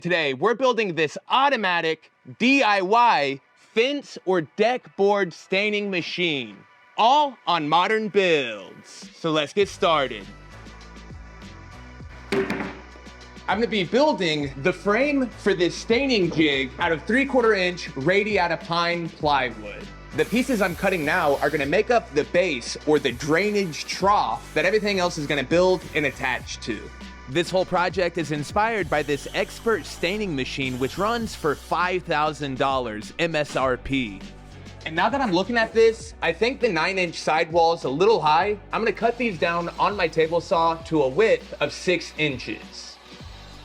Today, we're building this automatic DIY fence or deck board staining machine, all on Modern Builds. So let's get started. I'm gonna be building the frame for this staining jig out of 3/4 inch radiata pine plywood. The pieces I'm cutting now are gonna make up the base or the drainage trough that everything else is gonna build and attach to. This whole project is inspired by this expert staining machine, which runs for $5,000 MSRP. And now that I'm looking at this, I think the 9-inch sidewall is a little high. I'm gonna cut these down on my table saw to a width of 6 inches.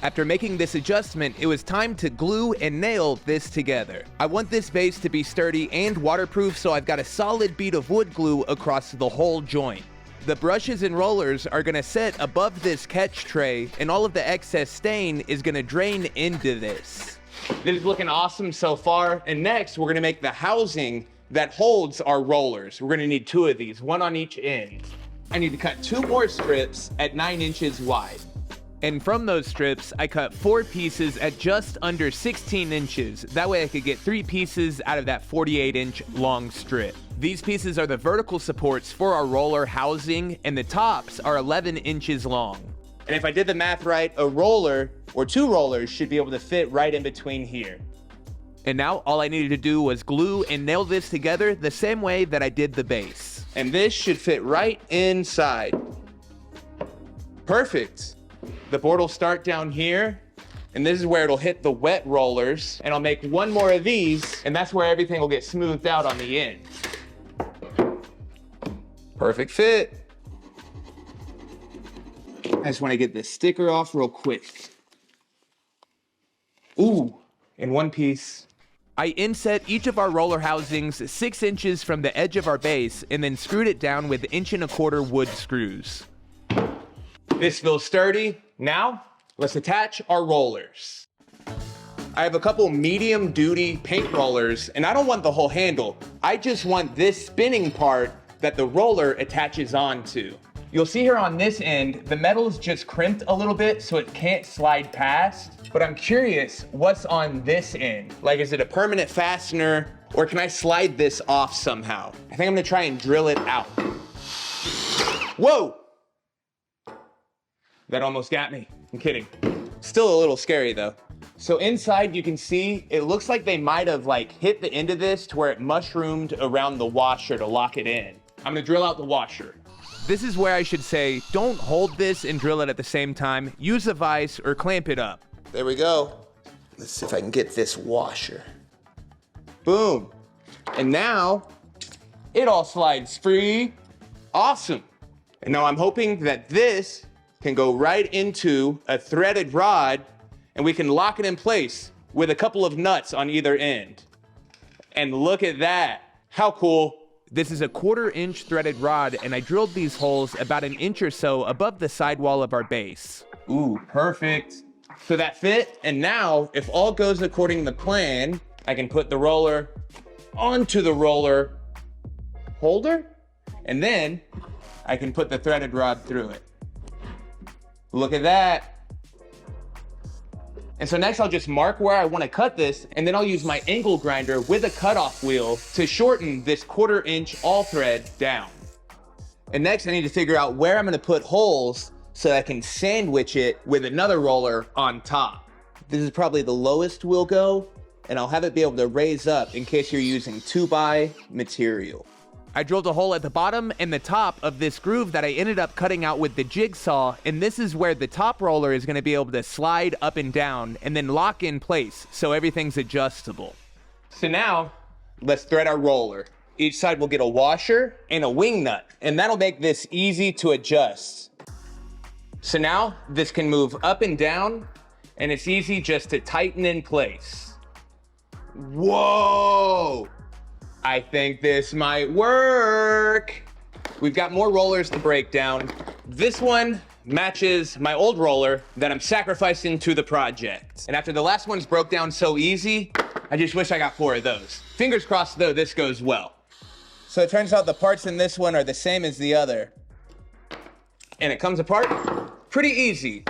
After making this adjustment, it was time to glue and nail this together. I want this base to be sturdy and waterproof, so I've got a solid bead of wood glue across the whole joint. The brushes and rollers are gonna sit above this catch tray, and all of the excess stain is gonna drain into this. This is looking awesome so far, and next we're gonna make the housing that holds our rollers. We're gonna need 2 of these, 1 on each end. I need to cut 2 more strips at 9 inches wide. And from those strips, I cut 4 pieces at just under 16 inches. That way I could get 3 pieces out of that 48-inch long strip. These pieces are the vertical supports for our roller housing, and the tops are 11 inches long. And if I did the math right, a roller or 2 rollers should be able to fit right in between here. And now all I needed to do was glue and nail this together the same way that I did the base. And this should fit right inside. Perfect. The board will start down here, and this is where it'll hit the wet rollers, and I'll make 1 more of these, and that's where everything will get smoothed out on the end. Perfect fit. I just want to get this sticker off real quick. Ooh, in one piece. I inset each of our roller housings 6 inches from the edge of our base, and then screwed it down with 1.25-inch wood screws. This feels sturdy. Now, let's attach our rollers. I have a couple medium duty paint rollers, and I don't want the whole handle. I just want this spinning part that the roller attaches onto. You'll see here on this end, the metal's just crimped a little bit so it can't slide past, but I'm curious what's on this end. Like, is it a permanent fastener, or can I slide this off somehow? I think I'm gonna try and drill it out. Whoa! That almost got me. I'm kidding. Still a little scary though. So inside you can see, it looks like they might have hit the end of this to where it mushroomed around the washer to lock it in. I'm gonna drill out the washer. This is where I should say, don't hold this and drill it at the same time. Use a vise or clamp it up. There we go. Let's see if I can get this washer. Boom. And now, it all slides free. Awesome. And now I'm hoping that this can go right into a threaded rod, and we can lock it in place with a couple of nuts on either end. And look at that. How cool. This is a 1/4-inch threaded rod, and I drilled these holes about 1 inch or so above the sidewall of our base. Ooh, perfect. So that fit, and now if all goes according to plan, I can put the roller onto the roller holder, and then I can put the threaded rod through it. Look at that. And so next I'll just mark where I want to cut this, and then I'll use my angle grinder with a cutoff wheel to shorten this 1/4-inch all thread down. And next I need to figure out where I'm going to put holes so I can sandwich it with another roller on top. This is probably the lowest we'll go, and I'll have it be able to raise up in case you're using 2x material. I drilled a hole at the bottom and the top of this groove that I ended up cutting out with the jigsaw, and this is where the top roller is going to be able to slide up and down and then lock in place so everything's adjustable. So now, let's thread our roller. Each side will get a washer and a wing nut, and that'll make this easy to adjust. So now, this can move up and down, and it's easy just to tighten in place. Whoa! I think this might work. We've got more rollers to break down. This one matches my old roller that I'm sacrificing to the project. And after the last one's broke down so easy, I just wish I got 4 of those. Fingers crossed though, this goes well. So it turns out the parts in this one are the same as the other. And it comes apart pretty easy.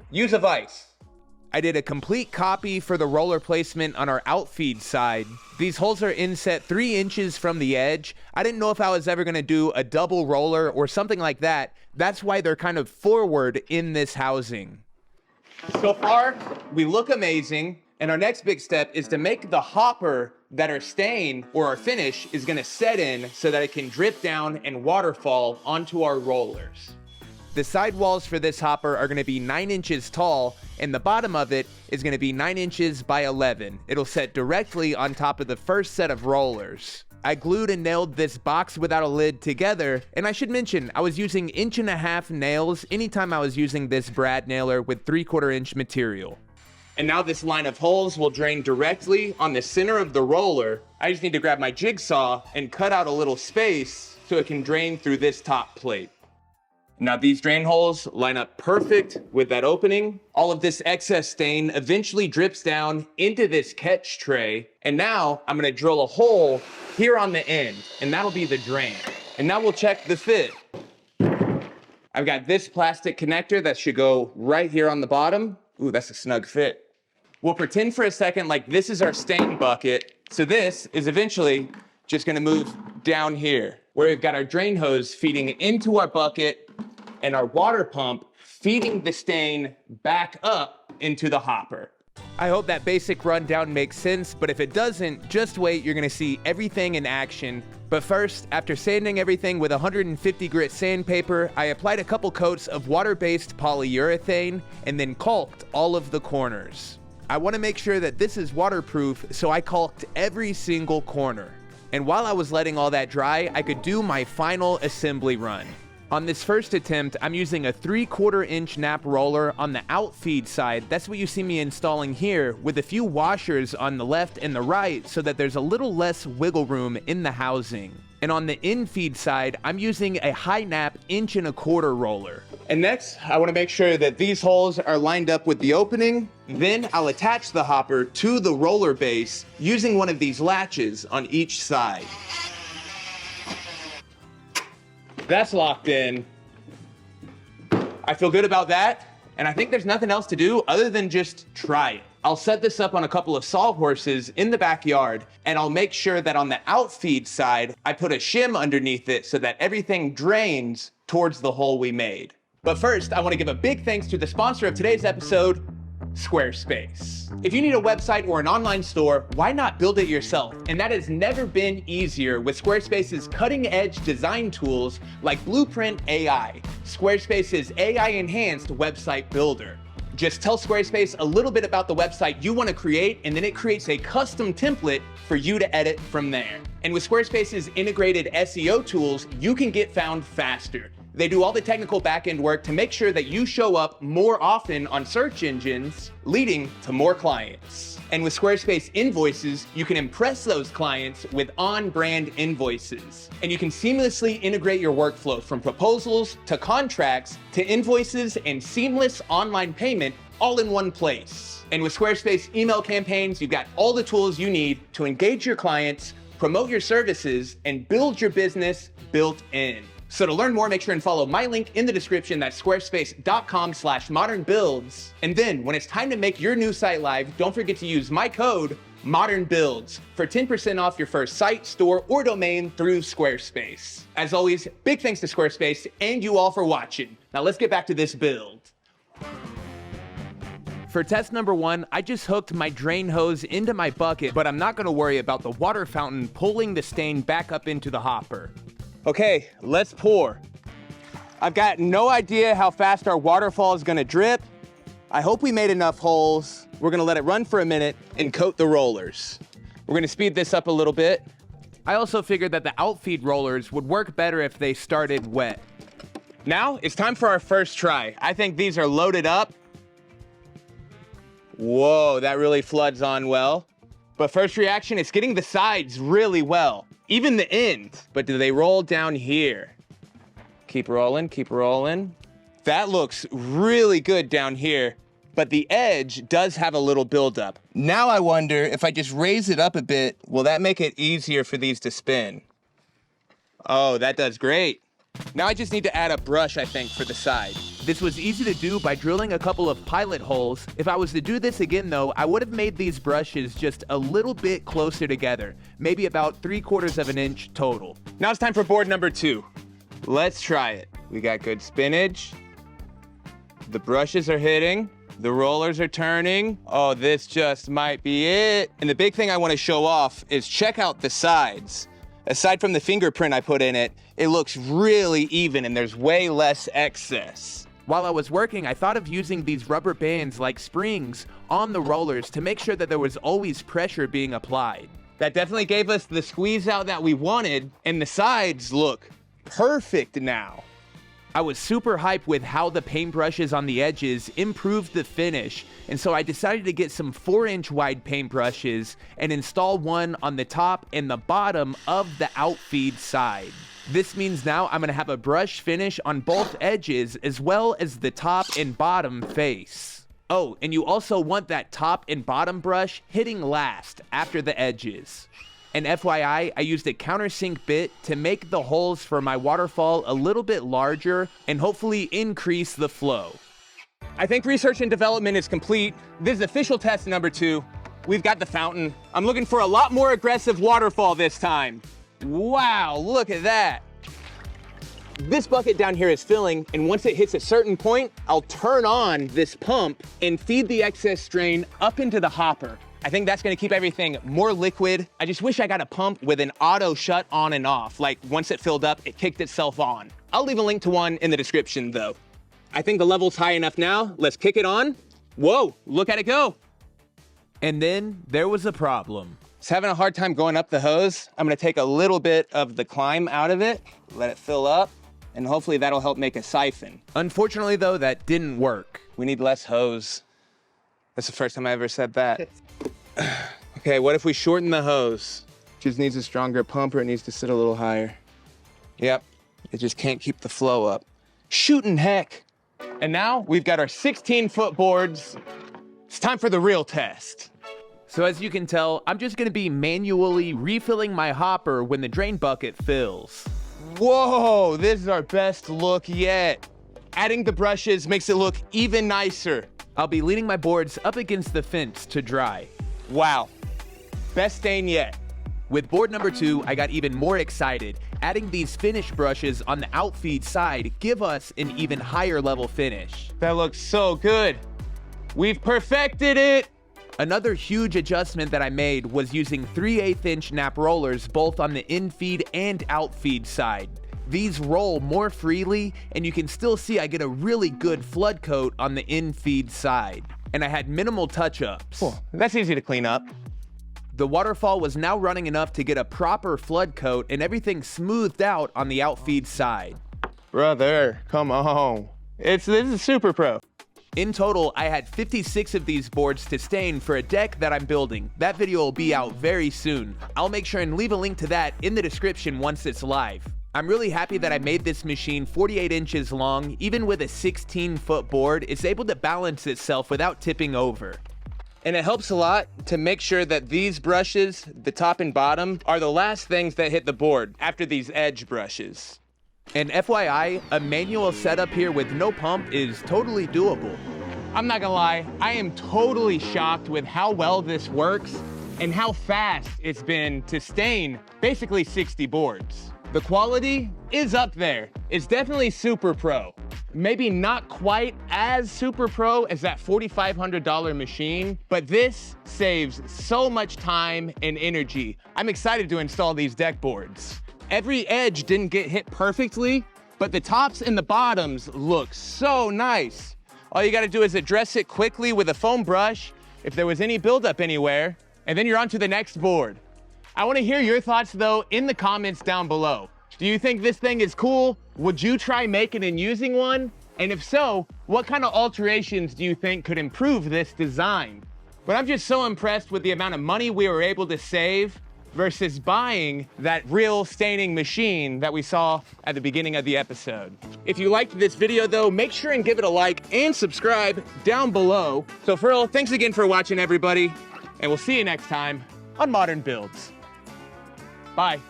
Use a vise. I did a complete copy for the roller placement on our outfeed side. These holes are inset 3 inches from the edge. I didn't know if I was ever gonna do a double roller or something like that. That's why they're kind of forward in this housing. So far, we look amazing. And our next big step is to make the hopper that our stain or our finish is gonna set in so that it can drip down and waterfall onto our rollers. The sidewalls for this hopper are gonna be 9 inches tall, and the bottom of it is gonna be 9 inches by 11. It'll set directly on top of the first set of rollers. I glued and nailed this box without a lid together, and I should mention, I was using 1.5 inch nails anytime I was using this brad nailer with 3/4 inch material. And now this line of holes will drain directly on the center of the roller. I just need to grab my jigsaw and cut out a little space so it can drain through this top plate. Now these drain holes line up perfect with that opening. All of this excess stain eventually drips down into this catch tray. And now I'm gonna drill a hole here on the end, and that'll be the drain. And now we'll check the fit. I've got this plastic connector that should go right here on the bottom. Ooh, that's a snug fit. We'll pretend for a second like this is our stain bucket. So this is eventually just gonna move down here, where we've got our drain hose feeding into our bucket and our water pump feeding the stain back up into the hopper. I hope that basic rundown makes sense, but if it doesn't, just wait, you're gonna see everything in action. But first, after sanding everything with 150 grit sandpaper, I applied a couple coats of water-based polyurethane and then caulked all of the corners. I wanna make sure that this is waterproof, so I caulked every single corner. And while I was letting all that dry, I could do my final assembly run. On this first attempt, I'm using a 3/4 inch nap roller on the outfeed side. That's what you see me installing here, with a few washers on the left and the right so that there's a little less wiggle room in the housing. And on the infeed side, I'm using a high nap 1.25 inch roller. And next, I wanna make sure that these holes are lined up with the opening. Then I'll attach the hopper to the roller base using one of these latches on each side. That's locked in. I feel good about that, and I think there's nothing else to do other than just try it. I'll set this up on a couple of sawhorses in the backyard, and I'll make sure that on the outfeed side, I put a shim underneath it so that everything drains towards the hole we made. But first, I want to give a big thanks to the sponsor of today's episode, Squarespace. If you need a website or an online store, why not build it yourself? And that has never been easier with Squarespace's cutting-edge design tools like Blueprint AI, Squarespace's AI-enhanced website builder. Just tell Squarespace a little bit about the website you want to create, and then it creates a custom template for you to edit from there. And with Squarespace's integrated SEO tools, you can get found faster. They do all the technical back-end work to make sure that you show up more often on search engines, leading to more clients. And with Squarespace Invoices, you can impress those clients with on-brand invoices. And you can seamlessly integrate your workflow from proposals to contracts to invoices and seamless online payment all in one place. And with Squarespace email campaigns, you've got all the tools you need to engage your clients, promote your services, and build your business built in. So to learn more, make sure and follow my link in the description. That's squarespace.com/modernbuilds. And then when it's time to make your new site live, don't forget to use my code ModernBuilds for 10% off your first site, store, or domain through Squarespace. As always, big thanks to Squarespace and you all for watching. Now let's get back to this build. For test number 1, I just hooked my drain hose into my bucket, but I'm not gonna worry about the water fountain pulling the stain back up into the hopper. Okay, let's pour. I've got no idea how fast our waterfall is gonna drip. I hope we made enough holes. We're gonna let it run for a minute and coat the rollers. We're gonna speed this up a little bit. I also figured that the outfeed rollers would work better if they started wet. Now it's time for our first try. I think these are loaded up. Whoa, that really floods on well. But first reaction is getting the sides really well. Even the end, but do they roll down here? Keep rolling, keep rolling. That looks really good down here, but the edge does have a little buildup. Now I wonder if I just raise it up a bit, will that make it easier for these to spin? Oh, that does great. Now I just need to add a brush, I think, for the side. This was easy to do by drilling a couple of pilot holes. If I was to do this again though, I would have made these brushes just a little bit closer together, maybe about 3/4 of an inch total. Now it's time for board number 2. Let's try it. We got good spinach. The brushes are hitting. The rollers are turning. Oh, this just might be it. And the big thing I want to show off is check out the sides. Aside from the fingerprint I put in it, it looks really even and there's way less excess. While I was working, I thought of using these rubber bands like springs on the rollers to make sure that there was always pressure being applied. That definitely gave us the squeeze out that we wanted, and the sides look perfect now. I was super hyped with how the paintbrushes on the edges improved the finish, and so I decided to get some 4-inch wide paintbrushes and install one on the top and the bottom of the outfeed side. This means now I'm gonna have a brush finish on both edges as well as the top and bottom face. Oh, and you also want that top and bottom brush hitting last after the edges. And FYI, I used a countersink bit to make the holes for my waterfall a little bit larger and hopefully increase the flow. I think research and development is complete. This is official test number 2. We've got the fountain. I'm looking for a lot more aggressive waterfall this time. Wow, look at that. This bucket down here is filling, and once it hits a certain point, I'll turn on this pump and feed the excess strain up into the hopper. I think that's gonna keep everything more liquid. I just wish I got a pump with an auto shut on and off. Like once it filled up, it kicked itself on. I'll leave a link to one in the description though. I think the level's high enough now. Let's kick it on. Whoa, look at it go. And then there was a problem. It's having a hard time going up the hose. I'm gonna take a little bit of the climb out of it, let it fill up, and hopefully that'll help make a siphon. Unfortunately though, that didn't work. We need less hose. That's the first time I ever said that. Okay, what if we shorten the hose? Just needs a stronger pump or it needs to sit a little higher. Yep, it just can't keep the flow up. Shootin' heck. And now we've got our 16-foot boards. It's time for the real test. So as you can tell, I'm just gonna be manually refilling my hopper when the drain bucket fills. Whoa, this is our best look yet. Adding the brushes makes it look even nicer. I'll be leaning my boards up against the fence to dry. Wow, best stain yet. With board number 2, I got even more excited. Adding these finish brushes on the outfeed side give us an even higher level finish. That looks so good. We've perfected it. Another huge adjustment that I made was using 3/8 inch nap rollers both on the infeed and outfeed side. These roll more freely, and you can still see I get a really good flood coat on the infeed side. And I had minimal touch-ups. Cool. That's easy to clean up. The waterfall was now running enough to get a proper flood coat and everything smoothed out on the outfeed side. Brother, come on. This is super pro. In total, I had 56 of these boards to stain for a deck that I'm building. That video will be out very soon. I'll make sure and leave a link to that in the description once it's live. I'm really happy that I made this machine 48 inches long. Even with a 16-foot board, it's able to balance itself without tipping over. And it helps a lot to make sure that these brushes, the top and bottom, are the last things that hit the board after these edge brushes. And FYI, a manual setup here with no pump is totally doable. I'm not gonna lie, I am totally shocked with how well this works and how fast it's been to stain basically 60 boards. The quality is up there. It's definitely super pro. Maybe not quite as super pro as that $4,500 machine, but this saves so much time and energy. I'm excited to install these deck boards. Every edge didn't get hit perfectly, but the tops and the bottoms look so nice. All you gotta do is address it quickly with a foam brush if there was any buildup anywhere, and then you're on to the next board. I wanna hear your thoughts though in the comments down below. Do you think this thing is cool? Would you try making and using one? And if so, what kind of alterations do you think could improve this design? But I'm just so impressed with the amount of money we were able to save versus buying that real staining machine that we saw at the beginning of the episode. If you liked this video though, make sure and give it a like and subscribe down below. So for real, thanks again for watching everybody, and we'll see you next time on Modern Builds. Bye.